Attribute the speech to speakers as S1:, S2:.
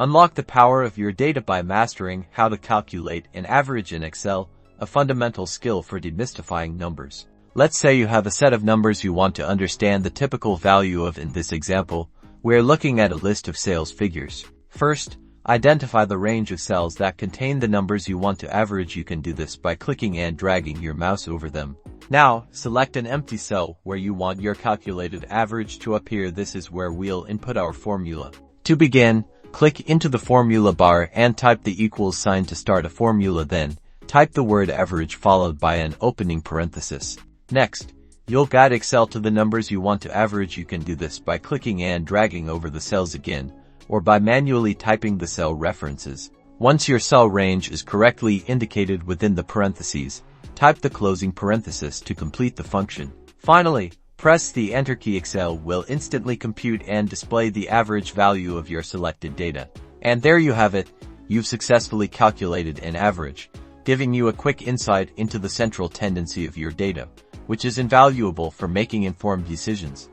S1: Unlock the power of your data by mastering how to calculate an average in Excel, a fundamental skill for demystifying numbers. Let's say you have a set of numbers you want to understand the typical value of. In this example, we're looking at a list of sales figures. First, identify the range of cells that contain the numbers you want to average. You can do this by clicking and dragging your mouse over them. Now, select an empty cell where you want your calculated average to appear. This is where we'll input our formula. To begin, click into the formula bar and type the equals sign to start a formula. Then, type the word average followed by an opening parenthesis. Next, you'll guide Excel to the numbers you want to average. You can do this by clicking and dragging over the cells again, or by manually typing the cell references. Once your cell range is correctly indicated within the parentheses, type the closing parenthesis to complete the function. Finally, press the Enter key. Excel will instantly compute and display the average value of your selected data. And there you have it, you've successfully calculated an average, giving you a quick insight into the central tendency of your data, which is invaluable for making informed decisions.